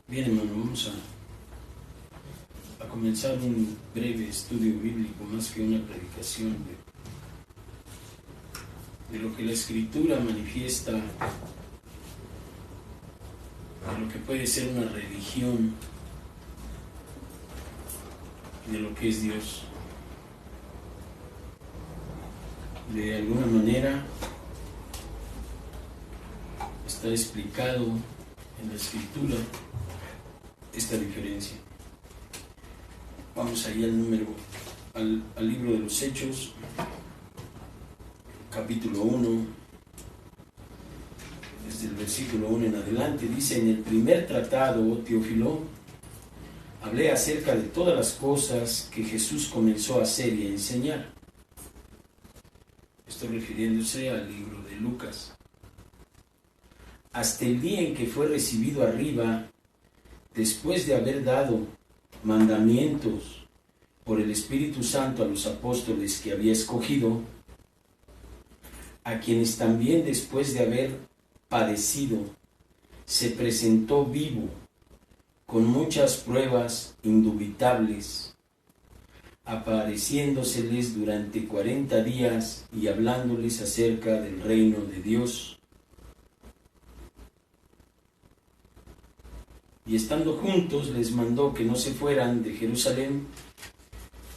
Bien, hermano, vamos a comenzar un breve estudio bíblico, más que una predicación de lo que la Escritura manifiesta, de lo que puede ser una religión, de lo que es Dios. De alguna manera está explicado en la Escritura esta diferencia. Vamos ahí al libro de los Hechos, capítulo 1, desde el versículo 1 en adelante. Dice: en el primer tratado, Teófilo, hablé acerca de todas las cosas que Jesús comenzó a hacer y a enseñar. Estoy refiriéndose al libro de Lucas. Hasta el día en que fue recibido arriba, después de haber dado mandamientos por el Espíritu Santo a los apóstoles que había escogido, a quienes también después de haber padecido, se presentó vivo, con muchas pruebas indubitables, apareciéndoseles durante 40 días y hablándoles acerca del reino de Dios. Y estando juntos les mandó que no se fueran de Jerusalén,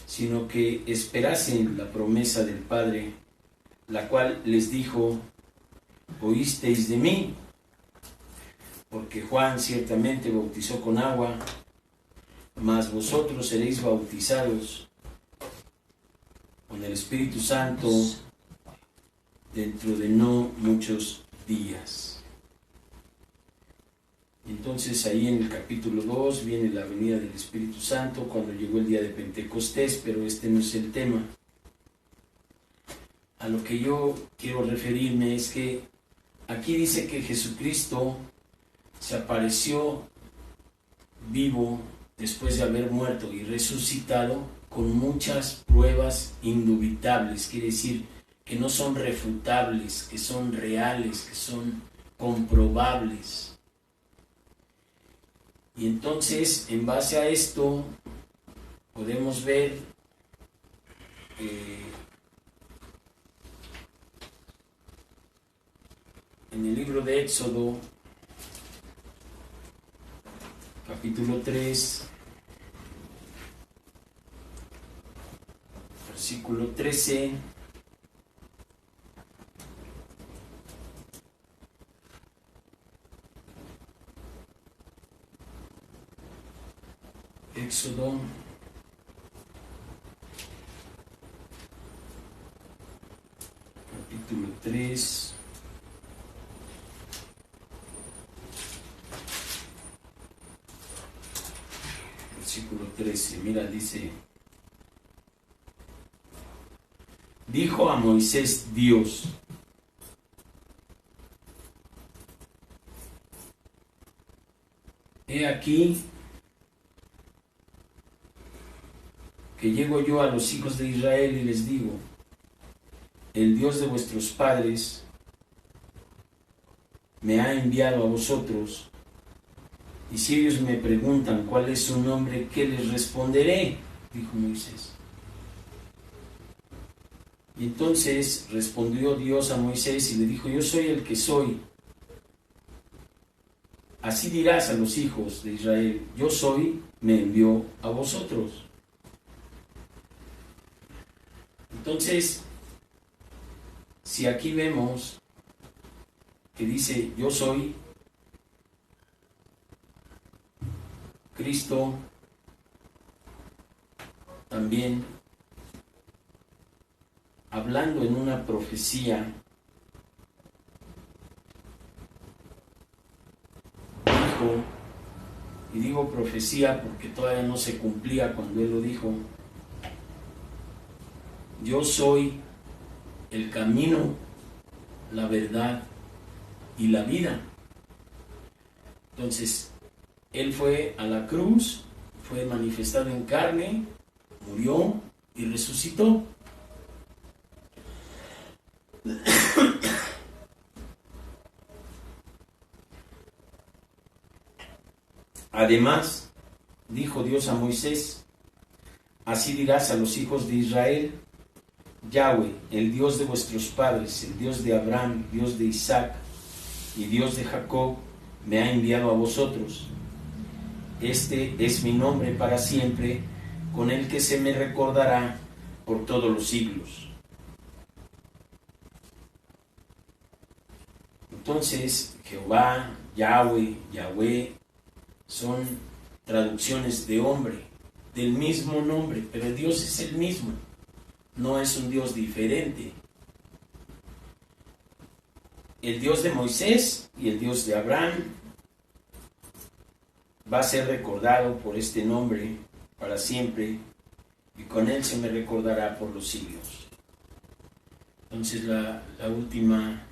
sino que esperasen la promesa del Padre, la cual les dijo: oísteis de mí, porque Juan ciertamente bautizó con agua, mas vosotros seréis bautizados con el Espíritu Santo dentro de no muchos días. Entonces ahí en el capítulo 2 viene la venida del Espíritu Santo cuando llegó el día de Pentecostés, pero este no es el tema. A lo que yo quiero referirme es que aquí dice que Jesucristo se apareció vivo después de haber muerto y resucitado con muchas pruebas indubitables, quiere decir que no son refutables, que son reales, que son comprobables. Y entonces, en base a esto, podemos ver en el libro de Éxodo, capítulo 3, versículo 13, Éxodo capítulo 3, versículo 13, mira, dice: dijo a Moisés Dios: he aquí que llego yo a los hijos de Israel y les digo: el Dios de vuestros padres me ha enviado a vosotros, y si ellos me preguntan cuál es su nombre, ¿qué les responderé?, dijo Moisés. Y entonces respondió Dios a Moisés y le dijo: yo soy el que soy. Así dirás a los hijos de Israel: yo soy, me envió a vosotros. Entonces, si aquí vemos que dice yo soy, Cristo también, hablando en una profecía, dijo, y digo profecía porque todavía no se cumplía cuando él lo dijo: yo soy el camino, la verdad y la vida. Entonces, él fue a la cruz, fue manifestado en carne, murió y resucitó. Además, dijo Dios a Moisés: así dirás a los hijos de Israel: Yahweh, el Dios de vuestros padres, el Dios de Abraham, Dios de Isaac y Dios de Jacob, me ha enviado a vosotros. Este es mi nombre para siempre, con el que se me recordará por todos los siglos. Entonces, Jehová, Yahweh, Yahweh, son traducciones de hombre, del mismo nombre, pero Dios es el mismo, no es un Dios diferente. El Dios de Moisés y el Dios de Abraham va a ser recordado por este nombre para siempre, y con él se me recordará por los siglos. Entonces la última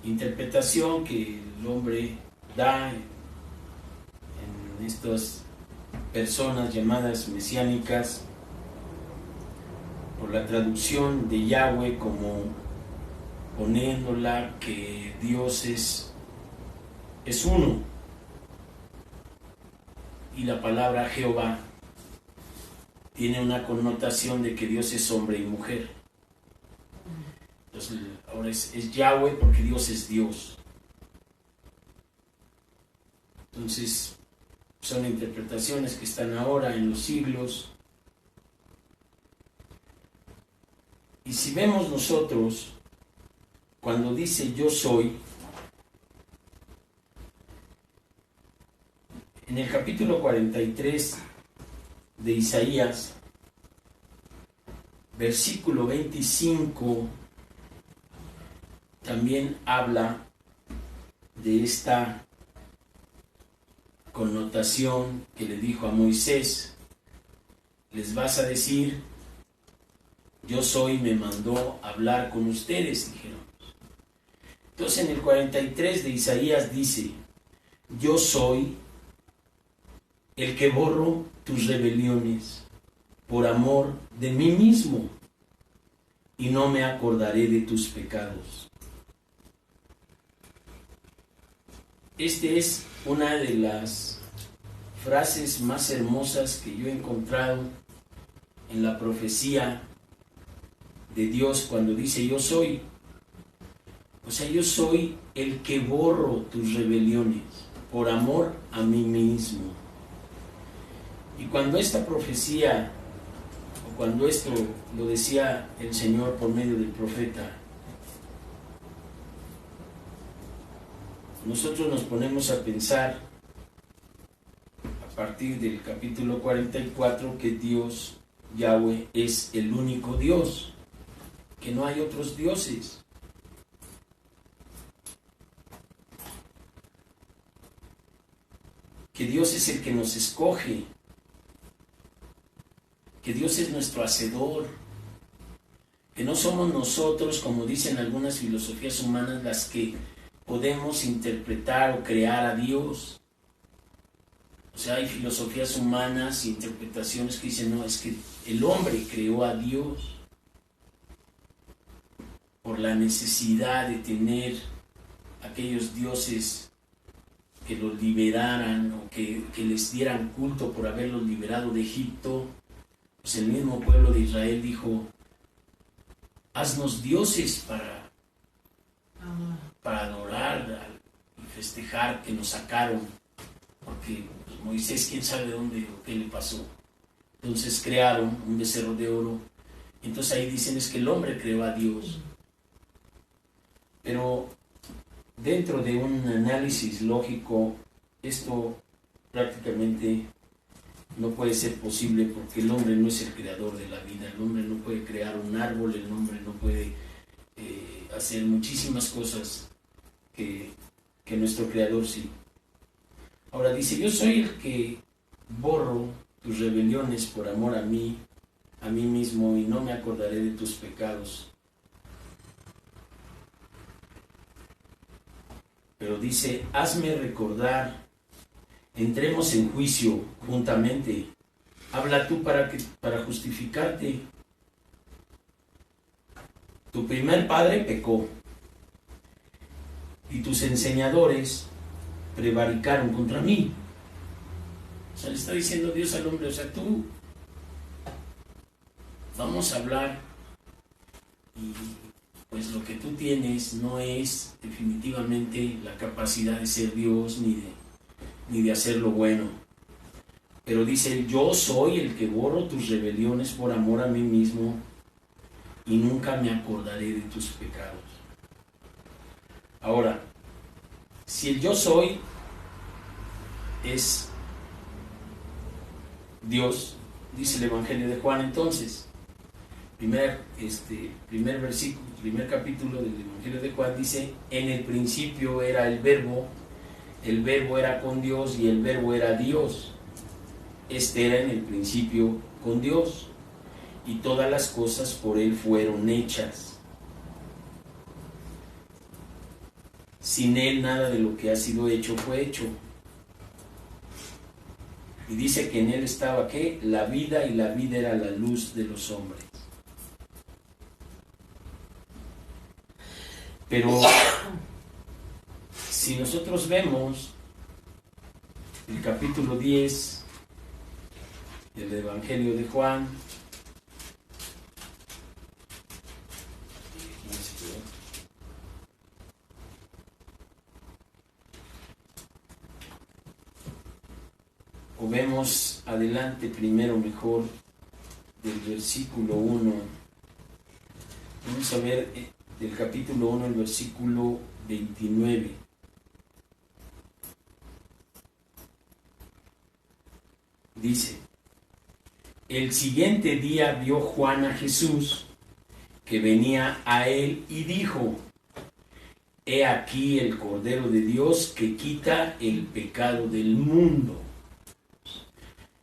interpretación que el hombre da en estas personas llamadas mesiánicas, por la traducción de Yahweh como poniéndola que Dios es uno, y la palabra Jehová tiene una connotación de que Dios es hombre y mujer. Entonces ahora es Yahweh porque Dios es Dios. Entonces son interpretaciones que están ahora en los siglos. Y si vemos nosotros, cuando dice yo soy, en el capítulo 43 de Isaías, versículo 25, también habla de esta connotación que le dijo a Moisés: les vas a decir, yo soy, me mandó hablar con ustedes, dijeron. Entonces en el 43 de Isaías dice: yo soy el que borro tus rebeliones por amor de mí mismo, y no me acordaré de tus pecados. Esta es una de las frases más hermosas que yo he encontrado en la profecía de Dios cuando dice yo soy. O sea, yo soy el que borro tus rebeliones por amor a mí mismo. Y cuando esta profecía, o cuando esto lo decía el Señor por medio del profeta, nosotros nos ponemos a pensar a partir del capítulo 44 que Dios, Yahweh, es el único Dios, que no hay otros dioses. Que Dios es el que nos escoge, que Dios es nuestro hacedor, que no somos nosotros, como dicen algunas filosofías humanas, las que podemos interpretar o crear a Dios. O sea, hay filosofías humanas e interpretaciones que dicen, no, es que el hombre creó a Dios por la necesidad de tener aquellos dioses que los liberaran o que les dieran culto por haberlos liberado de Egipto. Pues el mismo pueblo de Israel dijo: haznos dioses para adorar y festejar que nos sacaron, porque pues, Moisés quién sabe dónde o qué le pasó. Entonces crearon un becerro de oro. Entonces ahí dicen es que el hombre creó a Dios. Pero dentro de un análisis lógico, esto prácticamente no puede ser posible, porque el hombre no es el creador de la vida. El hombre no puede crear un árbol, el hombre no puede hacer muchísimas cosas que nuestro creador sí. Ahora dice: yo soy el que borro tus rebeliones por amor a mí mismo, y no me acordaré de tus pecados. Pero dice: hazme recordar, entremos en juicio juntamente. Habla tú para justificarte. Tu primer padre pecó, y tus enseñadores prevaricaron contra mí. sea, le está diciendo Dios al hombre, o sea, tú, vamos a hablar y pues lo que tú tienes no es definitivamente la capacidad de ser Dios ni de hacer lo bueno. Pero dice él, yo soy el que borro tus rebeliones por amor a mí mismo y nunca me acordaré de tus pecados. Ahora, si el yo soy es Dios, dice el Evangelio de Juan, entonces, primer versículo, primer capítulo del Evangelio de Juan dice, en el principio era el verbo era con Dios y el verbo era Dios. Este era en el principio con Dios y todas las cosas por él fueron hechas. Sin él nada de lo que ha sido hecho fue hecho. Y dice que en él estaba ¿qué? La vida, y la vida era la luz de los hombres. Pero si nosotros vemos el capítulo 10 del Evangelio de Juan, o vemos adelante primero mejor del versículo 1, vamos a ver del capítulo 1 el versículo 29. Dice, el siguiente día vio Juan a Jesús que venía a él y dijo, he aquí el Cordero de Dios que quita el pecado del mundo.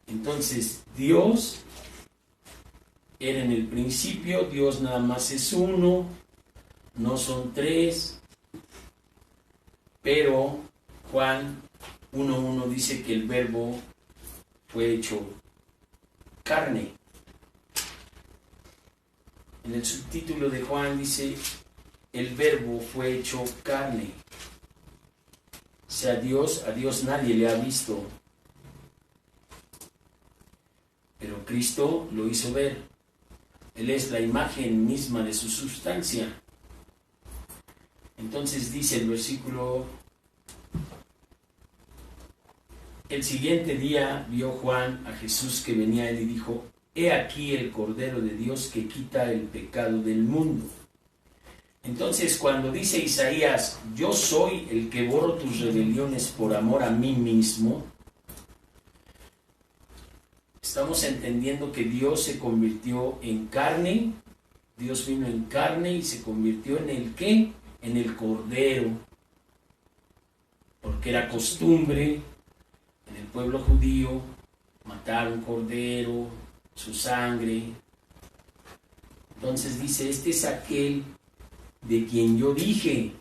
Entonces, Dios era en el principio, Dios nada más es uno, no son tres, pero Juan 1:1 dice que el verbo fue hecho carne. En el subtítulo de Juan dice, el verbo fue hecho carne. O sea, a Dios nadie le ha visto, pero Cristo lo hizo ver. Él es la imagen misma de su sustancia. Entonces dice el versículo, el siguiente día vio Juan a Jesús que venía a él y dijo, he aquí el Cordero de Dios que quita el pecado del mundo. Entonces cuando dice Isaías, yo soy el que borro tus rebeliones por amor a mí mismo, estamos entendiendo que Dios se convirtió en carne, Dios vino en carne y se convirtió en el ¿qué? En el Cordero, porque era costumbre en el pueblo judío matar un cordero, su sangre. Entonces dice, este es aquel de quien yo dije,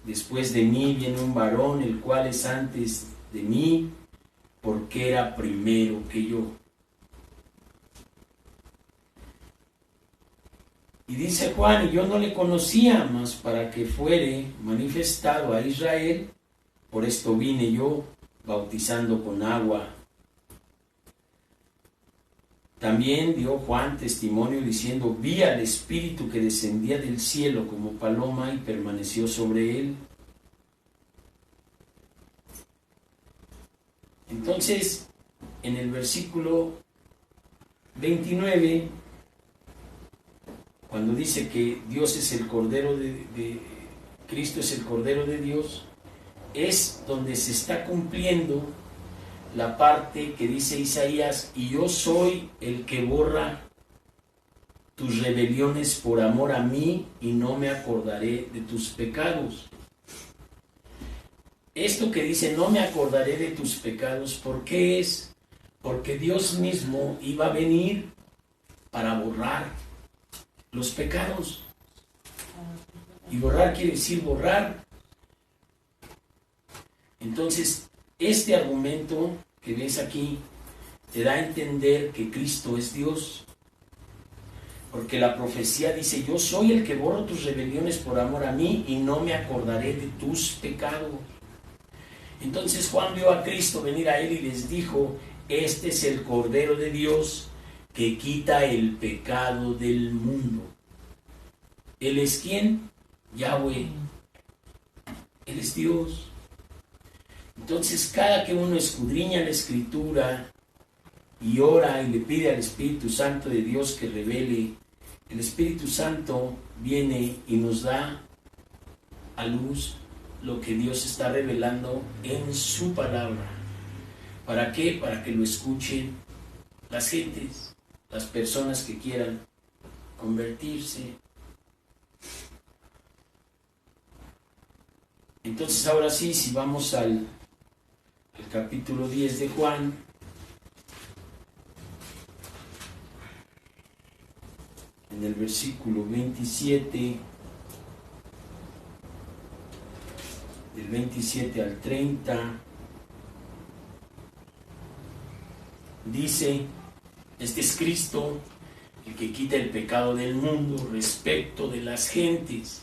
después de mí viene un varón, el cual es antes de mí, porque era primero que yo. Y dice Juan, y yo no le conocía, mas para que fuere manifestado a Israel, por esto vine yo, bautizando con agua. También dio Juan testimonio diciendo, vi al Espíritu que descendía del cielo como paloma y permaneció sobre él. Entonces, en el versículo 29, cuando dice que Dios es el Cordero Cristo es el Cordero de Dios, es donde se está cumpliendo la parte que dice Isaías, y yo soy el que borra tus rebeliones por amor a mí y no me acordaré de tus pecados. Esto que dice, no me acordaré de tus pecados, ¿por qué es? Porque Dios mismo iba a venir para borrar los pecados. Y borrar quiere decir borrar. Entonces, este argumento que ves aquí te da a entender que Cristo es Dios. Porque la profecía dice, yo soy el que borro tus rebeliones por amor a mí y no me acordaré de tus pecados. Entonces Juan vio a Cristo venir a él y les dijo, este es el Cordero de Dios que quita el pecado del mundo. ¿Él es quién? Yahweh. Él es Dios. Entonces, cada que uno escudriña la Escritura y ora y le pide al Espíritu Santo de Dios que revele, el Espíritu Santo viene y nos da a luz lo que Dios está revelando en su palabra. ¿Para qué? Para que lo escuchen las gentes, las personas que quieran convertirse. Entonces ahora sí, si vamos al capítulo 10 de Juan, en el versículo 27, del 27 al 30, dice, este es Cristo, el que quita el pecado del mundo respecto de las gentes.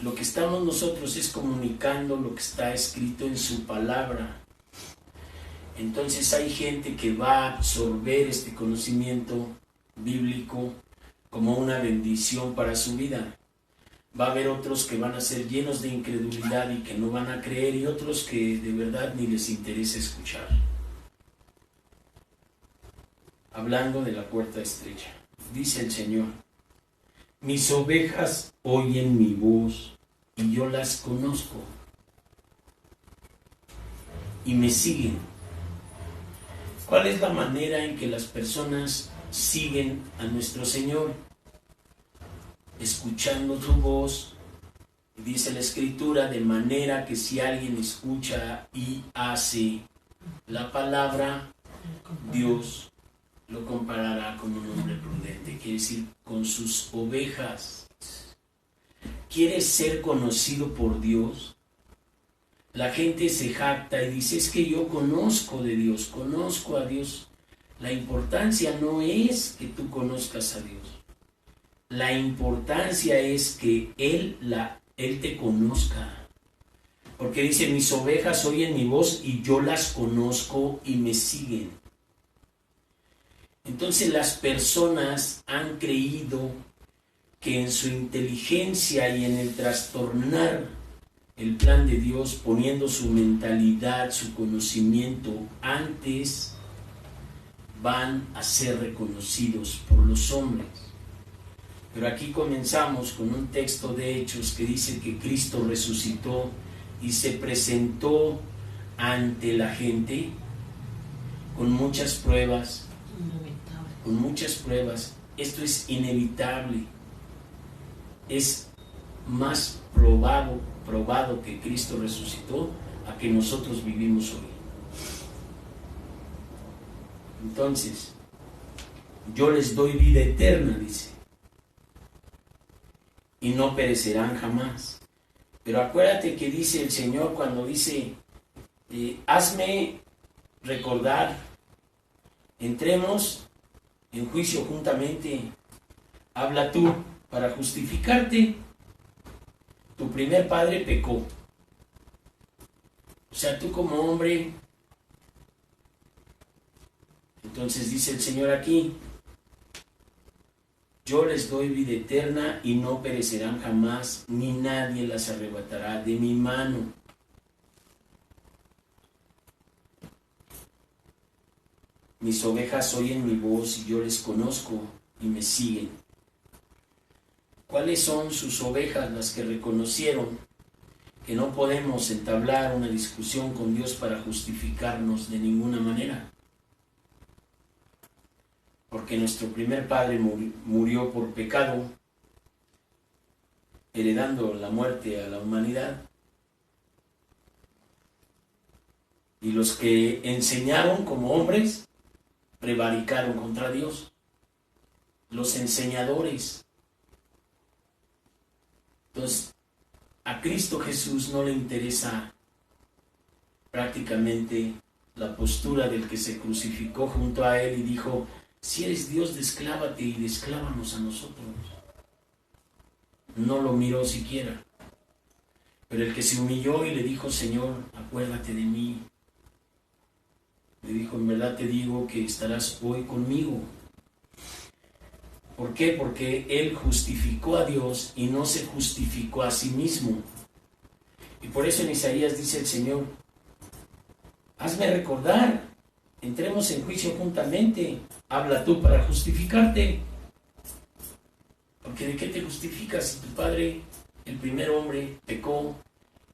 Lo que estamos nosotros es comunicando lo que está escrito en su palabra. Entonces hay gente que va a absorber este conocimiento bíblico como una bendición para su vida. Va a haber otros que van a ser llenos de incredulidad y que no van a creer, y otros que de verdad ni les interesa escuchar. Hablando de la puerta estrecha, dice el Señor: mis ovejas oyen mi voz y yo las conozco y me siguen. ¿Cuál es la manera en que las personas siguen a nuestro Señor? Escuchando su voz. Dice la Escritura, de manera que si alguien escucha y hace la palabra, Dios lo comparará como un hombre prudente, quiere decir, con sus ovejas. ¿Quieres ser conocido por Dios? La gente se jacta y dice, es que yo conozco de Dios, conozco a Dios. La importancia no es que tú conozcas a Dios. La importancia es que Él te conozca. Porque dice, mis ovejas oyen mi voz y yo las conozco y me siguen. Entonces las personas han creído que en su inteligencia y en el trastornar el plan de Dios, poniendo su mentalidad, su conocimiento antes, van a ser reconocidos por los hombres. Pero aquí comenzamos con un texto de Hechos que dice que Cristo resucitó y se presentó ante la gente con muchas pruebas. Con muchas pruebas. Esto es inevitable. Es más probado que Cristo resucitó a que nosotros vivimos hoy. Entonces, yo les doy vida eterna, dice, y no perecerán jamás. Pero acuérdate que dice el Señor cuando dice, hazme recordar, entremos en juicio juntamente, habla tú para justificarte. Tu primer padre pecó. O sea, tú como hombre. Entonces dice el Señor aquí, yo les doy vida eterna y no perecerán jamás, ni nadie las arrebatará de mi mano. Mis ovejas oyen mi voz y yo les conozco y me siguen. ¿Cuáles son sus ovejas? Las que reconocieron que no podemos entablar una discusión con Dios para justificarnos de ninguna manera. Porque nuestro primer padre murió por pecado, heredando la muerte a la humanidad. Y los que enseñaron como hombres, prevaricaron contra Dios. Los enseñadores. Entonces, a Cristo Jesús no le interesa prácticamente la postura del que se crucificó junto a él y dijo, si eres Dios, desclávate y desclávanos a nosotros. No lo miró siquiera. Pero el que se humilló y le dijo, Señor, acuérdate de mí. dijo, en verdad te digo que estarás hoy conmigo. ¿Por qué? Porque él justificó a Dios y no se justificó a sí mismo. Y por eso en Isaías dice el Señor, hazme recordar, entremos en juicio juntamente, habla tú para justificarte. Porque ¿de qué te justificas si tu padre, el primer hombre, pecó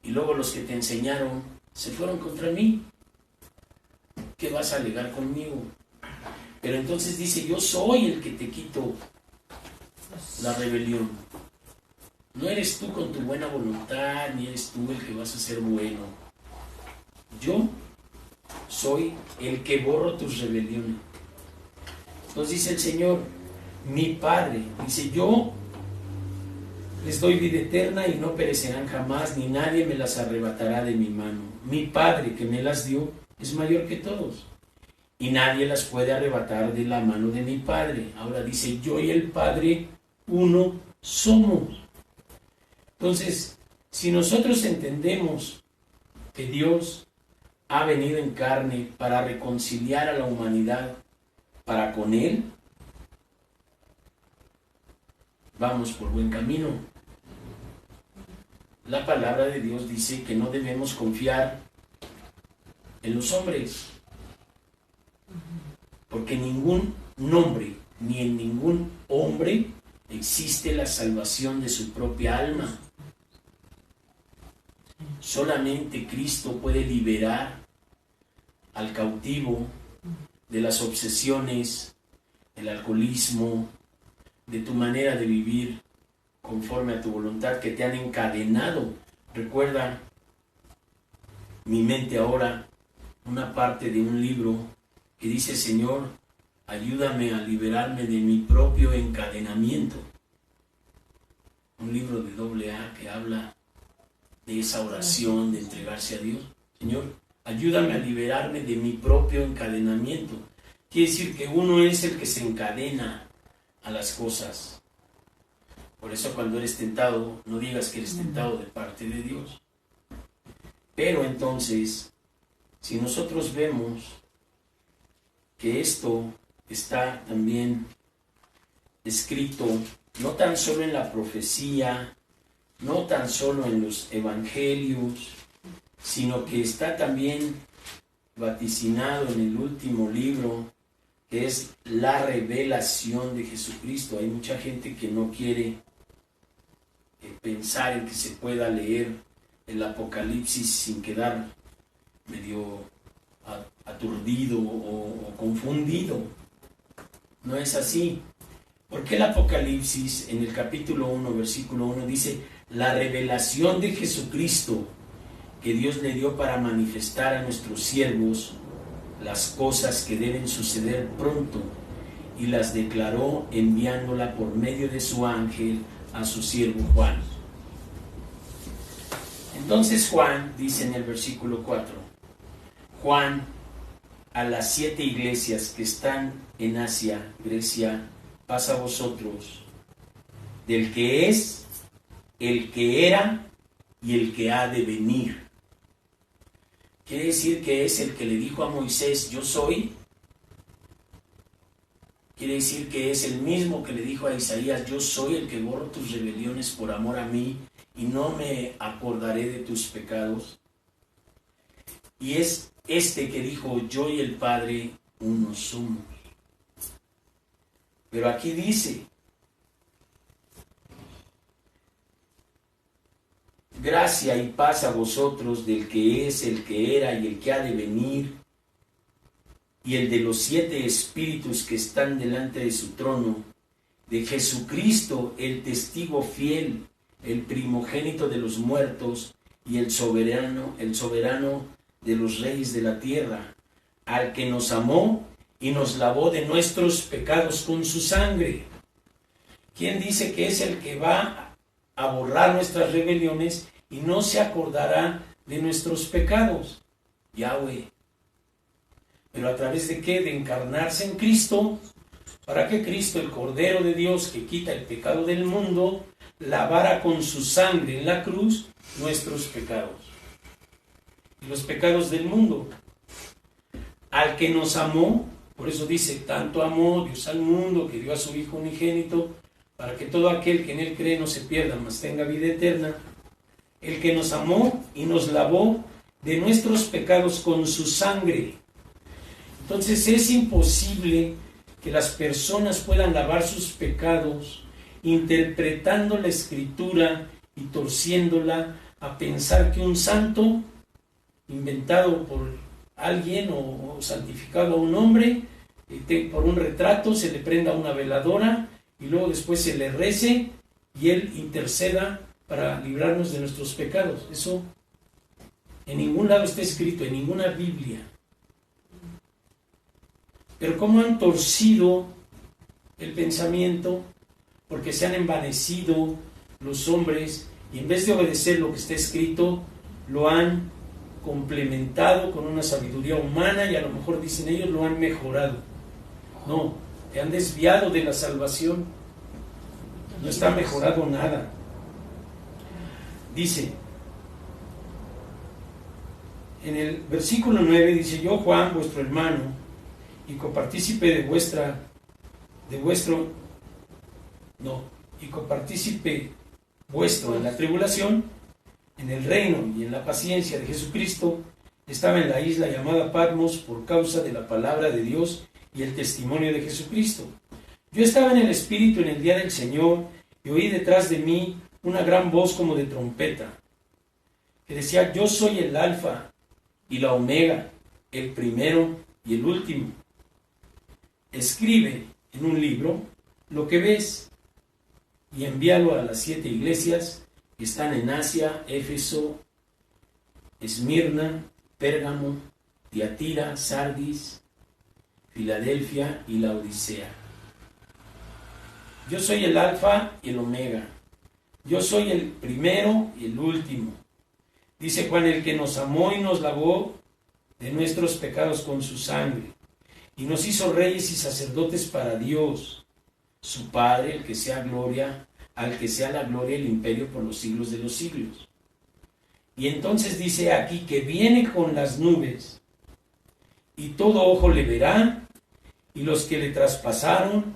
y luego los que te enseñaron se fueron contra mí? ¿Qué vas a alegar conmigo? Pero entonces dice, yo soy el que te quito la rebelión. No eres tú con tu buena voluntad, ni eres tú el que vas a ser bueno. Yo soy el que borro tus rebeliones. Entonces dice el Señor, mi Padre, dice, yo les doy vida eterna y no perecerán jamás, ni nadie me las arrebatará de mi mano. Mi Padre que me las dio es mayor que todos, y nadie las puede arrebatar de la mano de mi Padre. Ahora dice, yo y el Padre uno somos. Entonces, si nosotros entendemos que Dios ha venido en carne para reconciliar a la humanidad para con Él, vamos por buen camino. La palabra de Dios dice que no debemos confiar en los hombres, porque ningún nombre ni en ningún hombre existe la salvación de su propia alma. Solamente Cristo puede liberar al cautivo de las obsesiones, del alcoholismo, de tu manera de vivir conforme a tu voluntad que te han encadenado. Recuerda mi mente ahora una parte de un libro que dice, Señor, ayúdame a liberarme de mi propio encadenamiento. Un libro de AA que habla de esa oración, de entregarse a Dios. Señor, ayúdame a liberarme de mi propio encadenamiento. Quiere decir que uno es el que se encadena a las cosas. Por eso cuando eres tentado, no digas que eres tentado de parte de Dios. Pero entonces, si nosotros vemos que esto está también escrito, no tan solo en la profecía, no tan solo en los evangelios, sino que está también vaticinado en el último libro, que es la revelación de Jesucristo. Hay mucha gente que no quiere pensar en que se pueda leer el Apocalipsis sin quedar medio aturdido o confundido. No es así. Porque el Apocalipsis en el capítulo 1, versículo 1 dice, la revelación de Jesucristo que Dios le dio para manifestar a nuestros siervos las cosas que deben suceder pronto, y las declaró enviándola por medio de su ángel a su siervo Juan. Entonces Juan dice en el versículo 4, Juan a las 7 iglesias que están en Asia, Grecia, pasa a vosotros, del que es, el que era y el que ha de venir. Quiere decir que es el que le dijo a Moisés, yo soy. Quiere decir que es el mismo que le dijo a Isaías, yo soy el que borro tus rebeliones por amor a mí y no me acordaré de tus pecados. Y es este que dijo, yo y el Padre uno somos. Pero aquí dice, gracia y paz a vosotros del que es, el que era y el que ha de venir, y el de los 7 espíritus que están delante de su trono, de Jesucristo, el testigo fiel, el primogénito de los muertos y el soberano de los reyes de la tierra, al que nos amó y nos lavó de nuestros pecados con su sangre. ¿Quién dice que es el que va a borrar nuestras rebeliones y no se acordará de nuestros pecados? Yahweh. ¿Pero a través de qué? De encarnarse en Cristo, para que Cristo, el Cordero de Dios que quita el pecado del mundo, lavara con su sangre en la cruz nuestros pecados y los pecados del mundo. al que nos amó, por eso dice, tanto amó Dios al mundo que dio a su Hijo unigénito, para que todo aquel que en él cree no se pierda, mas tenga vida eterna. El que nos amó y nos lavó de nuestros pecados con su sangre. Entonces es imposible que las personas puedan lavar sus pecados interpretando la Escritura y torciéndola a pensar que un santo inventado por alguien o santificado a un hombre, por un retrato se le prenda una veladora y luego después se le rece y él interceda para librarnos de nuestros pecados. Eso en ningún lado está escrito, en ninguna Biblia. Pero cómo han torcido el pensamiento, porque se han envanecido los hombres y en vez de obedecer lo que está escrito, lo han complementado con una sabiduría humana y a lo mejor dicen ellos lo han mejorado. No, te han desviado de la salvación. No está mejorado nada. Dice, en el versículo 9 dice, yo Juan, vuestro hermano, y copartícipe y copartícipe vuestro en la tribulación, en el reino y en la paciencia de Jesucristo, estaba en la isla llamada Patmos por causa de la palabra de Dios y el testimonio de Jesucristo. Yo estaba en el Espíritu en el día del Señor y oí detrás de mí una gran voz como de trompeta, que decía, yo soy el Alfa y la Omega, el primero y el último. Escribe en un libro lo que ves y envíalo a las 7 iglesias que están en Asia, Éfeso, Esmirna, Pérgamo, Tiatira, Sardis, Filadelfia y Laodicea. Yo soy el Alfa y el Omega. Yo soy el primero y el último. Dice Juan, el que nos amó y nos lavó de nuestros pecados con su sangre, y nos hizo reyes y sacerdotes para Dios, su Padre, al que sea la gloria y el imperio por los siglos de los siglos. Y entonces dice aquí que viene con las nubes, y todo ojo le verá, y los que le traspasaron,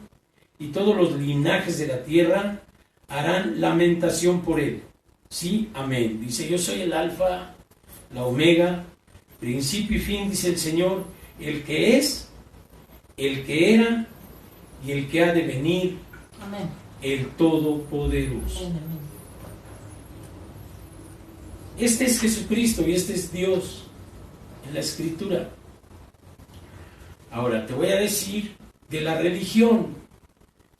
y todos los linajes de la tierra harán lamentación por él. Sí, amén. Dice, yo soy el Alfa, la Omega, principio y fin, dice el Señor, el que es, el que era y el que ha de venir, amén, el Todopoderoso. Amén, amén. Este es Jesucristo y este es Dios en la Escritura. Ahora te voy a decir de la religión.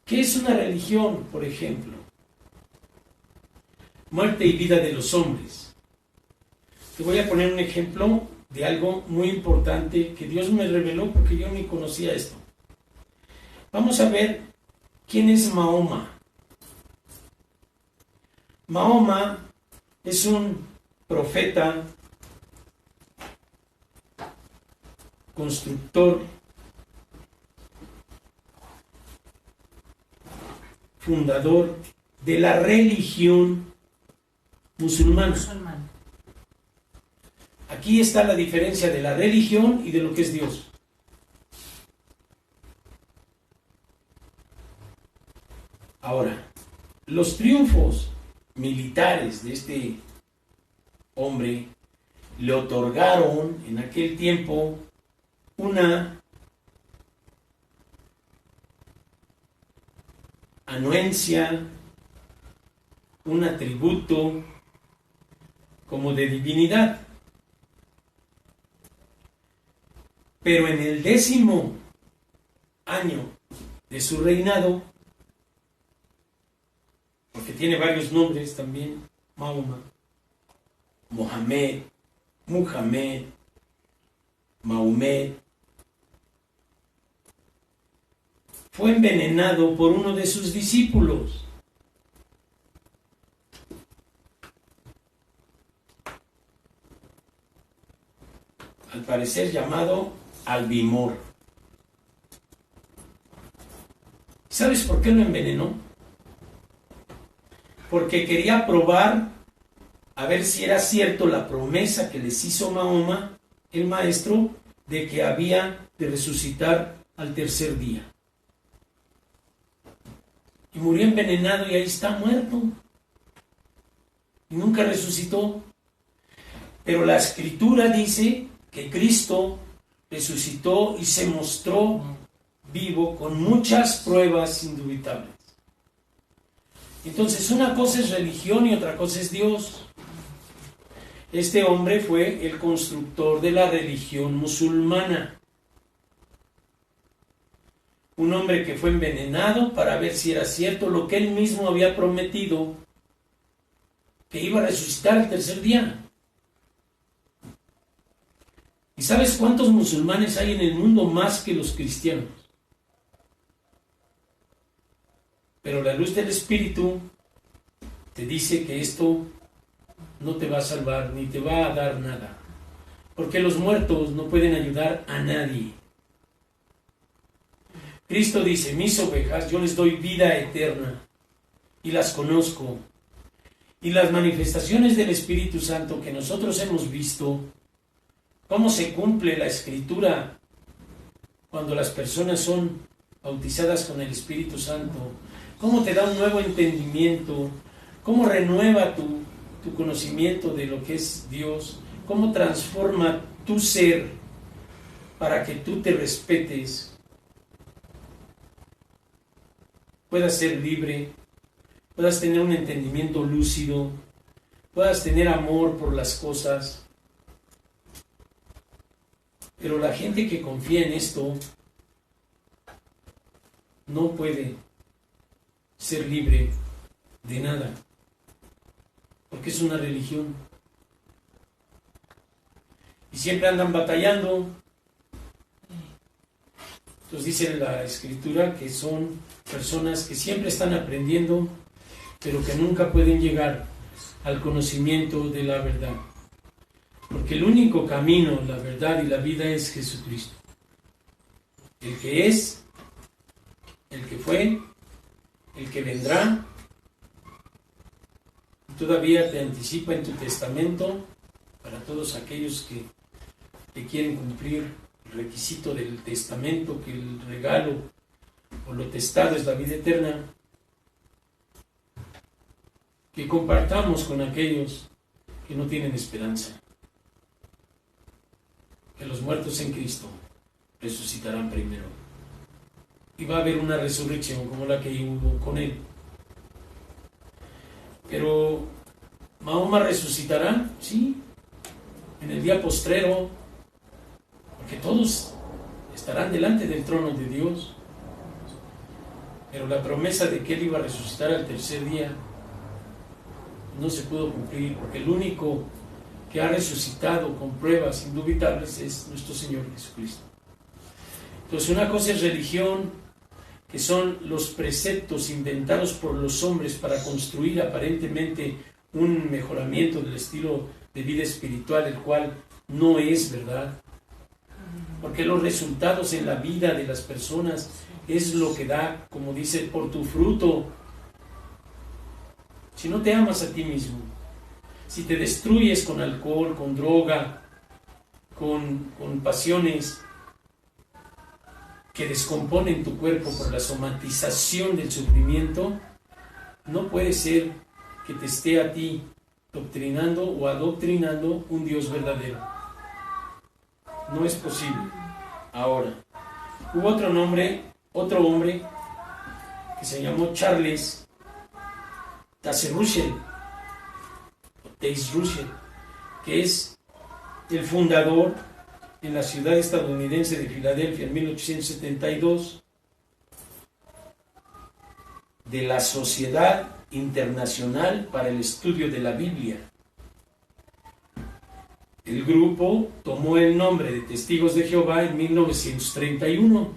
¿Qué es una religión, por ejemplo? Muerte y vida de los hombres. Te voy a poner un ejemplo de algo muy importante que Dios me reveló porque yo ni conocía esto. Vamos a ver quién es Mahoma. Mahoma es un profeta, constructor, fundador de la religión musulmana. Aquí está la diferencia de la religión y de lo que es Dios. Ahora, los triunfos militares de este hombre le otorgaron en aquel tiempo una anuencia, un atributo como de divinidad. Pero en el 10º año de su reinado, porque tiene varios nombres también, Mahoma, Mohamed, Muhammad, Mahomet, fue envenenado por uno de sus discípulos. Al parecer llamado Albimor. ¿Sabes por qué lo envenenó? Porque quería probar a ver si era cierto la promesa que les hizo Mahoma, el maestro, de que había de resucitar al tercer día. Y murió envenenado y ahí está muerto. Y nunca resucitó. Pero la Escritura dice que Cristo resucitó y se mostró vivo con muchas pruebas indubitables. Entonces, una cosa es religión y otra cosa es Dios. Este hombre fue el constructor de la religión musulmana. Un hombre que fue envenenado para ver si era cierto lo que él mismo había prometido, que iba a resucitar el tercer día. ¿Y sabes cuántos musulmanes hay en el mundo más que los cristianos? Pero la luz del Espíritu te dice que esto no te va a salvar ni te va a dar nada, porque los muertos no pueden ayudar a nadie. Cristo dice: mis ovejas yo les doy vida eterna y las conozco. Y las manifestaciones del Espíritu Santo que nosotros hemos visto, cómo se cumple la Escritura cuando las personas son bautizadas con el Espíritu Santo, cómo te da un nuevo entendimiento, cómo renueva tu conocimiento de lo que es Dios, cómo transforma tu ser para que tú te respetes, puedas ser libre, puedas tener un entendimiento lúcido, puedas tener amor por las cosas. Pero la gente que confía en esto no puede ser libre de nada, porque es una religión. Y siempre andan batallando. Entonces dice la Escritura que son personas que siempre están aprendiendo, pero que nunca pueden llegar al conocimiento de la verdad. Porque el único camino, la verdad y la vida es Jesucristo. El que es, el que fue, el que vendrá. Y todavía te anticipa en tu testamento, para todos aquellos que quieren cumplir el requisito del testamento, que el regalo o lo testado es la vida eterna, que compartamos con aquellos que no tienen esperanza, que los muertos en Cristo resucitarán primero. Y va a haber una resurrección como la que hubo con él. Pero Mahoma resucitará, sí, en el día postrero, porque todos estarán delante del trono de Dios. Pero la promesa de que él iba a resucitar al tercer día no se pudo cumplir, porque el único que ha resucitado con pruebas indubitables es nuestro Señor Jesucristo. Entonces, una cosa es religión, que son los preceptos inventados por los hombres para construir aparentemente un mejoramiento del estilo de vida espiritual, el cual no es verdad. Porque los resultados en la vida de las personas es lo que da, como dice, por tu fruto. Si no te amas a ti mismo, si te destruyes con alcohol, con droga, con pasiones que descomponen tu cuerpo por la somatización del sufrimiento, no puede ser que te esté a ti doctrinando o adoctrinando un Dios verdadero. No es posible. Ahora, hubo otro hombre que se llamó Charles Taze Russell, que es el fundador en la ciudad estadounidense de Filadelfia en 1872 de la Sociedad Internacional para el Estudio de la Biblia. El grupo tomó el nombre de Testigos de Jehová en 1931.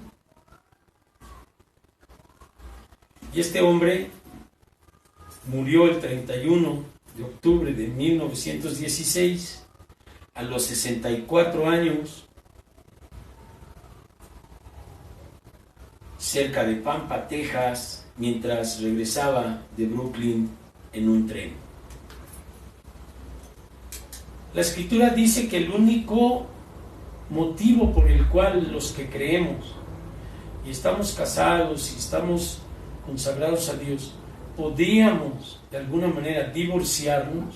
Y este hombre murió el 31 de octubre de 1916, a los 64 años, cerca de Pampa, Texas, mientras regresaba de Brooklyn en un tren. La Escritura dice que el único motivo por el cual los que creemos y estamos casados y estamos consagrados a Dios, podríamos de alguna manera divorciarnos,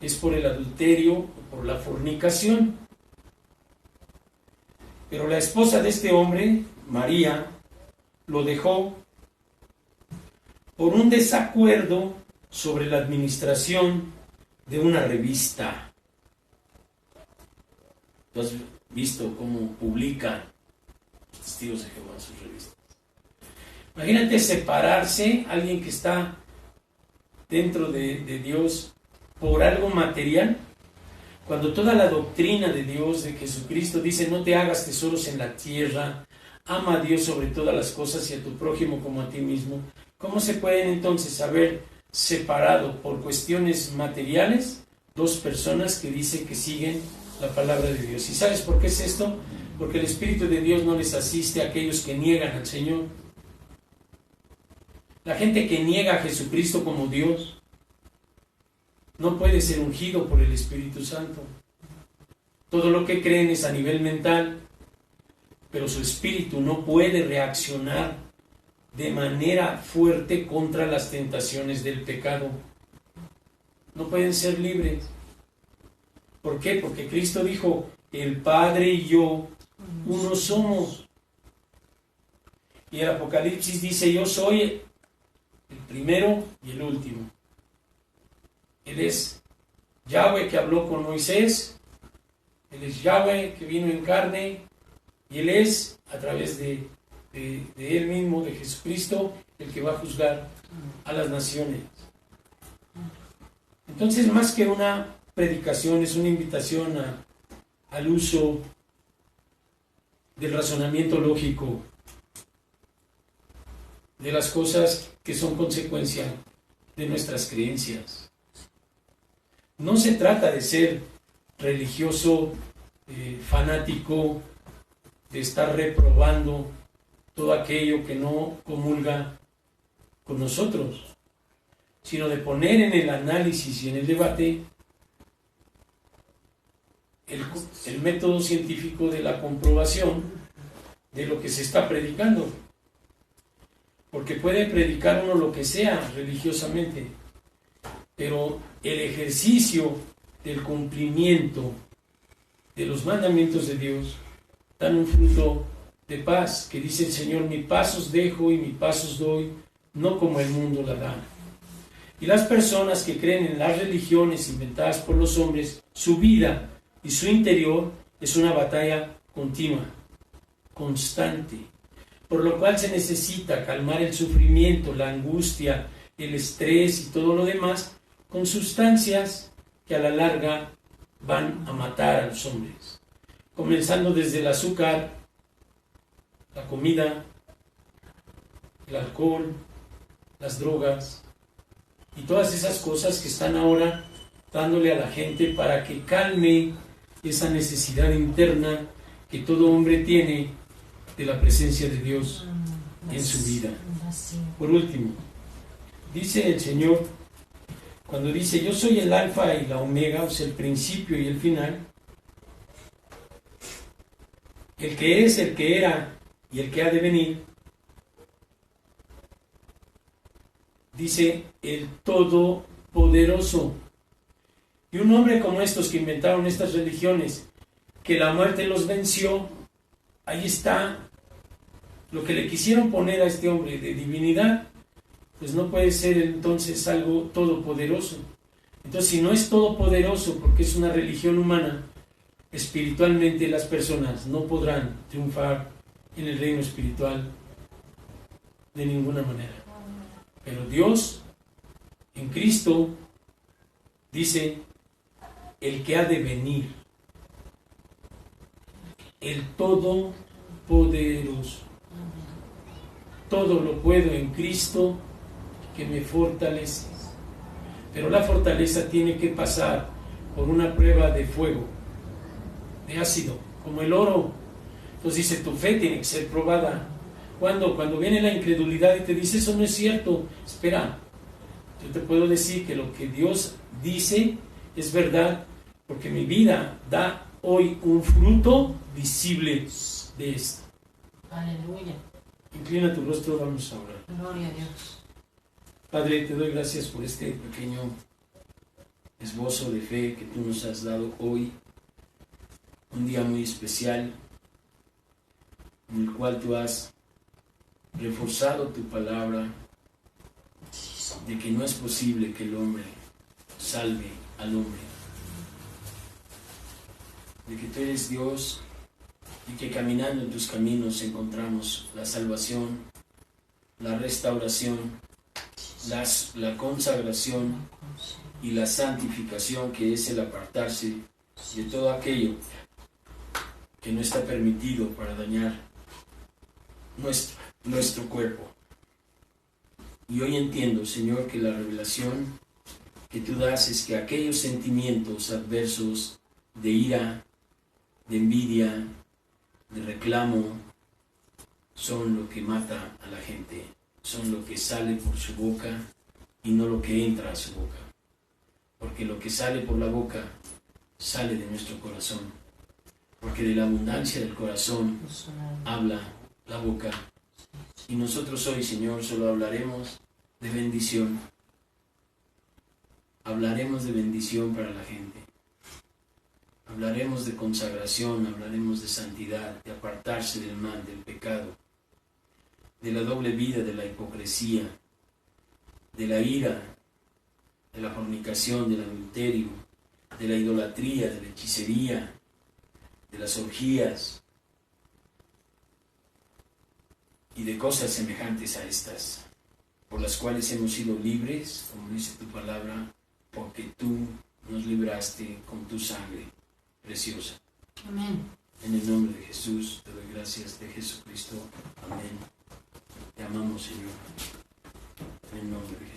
es por el adulterio o por la fornicación. Pero la esposa de este hombre, María, lo dejó por un desacuerdo sobre la administración de una revista. ¿Tú has visto cómo publican los testigos de Jehová en sus revistas? Imagínate separarse, alguien que está dentro de Dios, por algo material, cuando toda la doctrina de Dios, de Jesucristo, dice: no te hagas tesoros en la tierra, ama a Dios sobre todas las cosas y a tu prójimo como a ti mismo. ¿Cómo se pueden entonces haber separado por cuestiones materiales dos personas que dicen que siguen la palabra de Dios? ¿Y sabes por qué es esto? Porque el Espíritu de Dios no les asiste a aquellos que niegan al Señor. La gente que niega a Jesucristo como Dios no puede ser ungido por el Espíritu Santo. Todo lo que creen es a nivel mental, pero su espíritu no puede reaccionar de manera fuerte contra las tentaciones del pecado. No pueden ser libres. ¿Por qué? Porque Cristo dijo: el Padre y yo uno somos. Y el Apocalipsis dice: yo soy el primero y el último. Él es Yahweh que habló con Moisés, Él es Yahweh que vino en carne, y Él es, a través de Él mismo, de Jesucristo, el que va a juzgar a las naciones. Entonces, más que una predicación, es una invitación al uso del razonamiento lógico, de las cosas que son consecuencia de nuestras creencias. No se trata de ser religioso, fanático, de estar reprobando todo aquello que no comulga con nosotros, sino de poner en el análisis y en el debate el método científico de la comprobación de lo que se está predicando. Porque puede predicar uno lo que sea religiosamente, pero el ejercicio del cumplimiento de los mandamientos de Dios dan un fruto de paz, que dice el Señor: mi paz os dejo y mi paz os doy, no como el mundo la da. Y las personas que creen en las religiones inventadas por los hombres, su vida y su interior es una batalla continua, constante, por lo cual se necesita calmar el sufrimiento, la angustia, el estrés y todo lo demás con sustancias que a la larga van a matar a los hombres, comenzando desde el azúcar, la comida, el alcohol, las drogas y todas esas cosas que están ahora dándole a la gente para que calme esa necesidad interna que todo hombre tiene de la presencia de Dios en su vida. Por último, dice el Señor, cuando dice: yo soy el alfa y la omega, o sea, el principio y el final, el que es, el que era y el que ha de venir, dice el Todopoderoso. Y un hombre como estos que inventaron estas religiones, que la muerte los venció, ahí está lo que le quisieron poner a este hombre de divinidad, pues no puede ser entonces algo todopoderoso. Entonces, si no es todopoderoso porque es una religión humana, espiritualmente las personas no podrán triunfar en el reino espiritual de ninguna manera. Pero Dios, en Cristo, dice: el que ha de venir, el Todopoderoso. Todo lo puedo en Cristo que me fortalece. Pero la fortaleza tiene que pasar por una prueba de fuego, de ácido, como el oro. Entonces dice: tu fe tiene que ser probada. Cuando viene la incredulidad y te dice: eso no es cierto, espera, yo te puedo decir que lo que Dios dice es verdad, porque mi vida da hoy un fruto visible de esto. Aleluya. Inclina tu rostro, vamos a orar. Gloria a Dios. Padre, te doy gracias por este pequeño esbozo de fe que tú nos has dado hoy. Un día muy especial en el cual tú has reforzado tu palabra de que no es posible que el hombre salve al hombre, de que tú eres Dios y que caminando en tus caminos encontramos la salvación, la restauración, la consagración y la santificación, que es el apartarse de todo aquello que no está permitido para dañar nuestro cuerpo. Y hoy entiendo, Señor, que la revelación que tú das es que aquellos sentimientos adversos de ira, de envidia, de reclamo, son lo que mata a la gente, son lo que sale por su boca y no lo que entra a su boca. Porque lo que sale por la boca sale de nuestro corazón. Porque de la abundancia del corazón habla la boca. Y nosotros hoy, Señor, solo hablaremos de bendición. Hablaremos de bendición para la gente. Hablaremos de consagración, hablaremos de santidad, de apartarse del mal, del pecado, de la doble vida, de la hipocresía, de la ira, de la fornicación, del adulterio, de la idolatría, de la hechicería, de las orgías y de cosas semejantes a estas, por las cuales hemos sido libres, como dice tu palabra, porque tú nos libraste con tu sangre preciosa. Amén. En el nombre de Jesús, te doy gracias, de Jesucristo. Amén. Te amamos, Señor. En el nombre de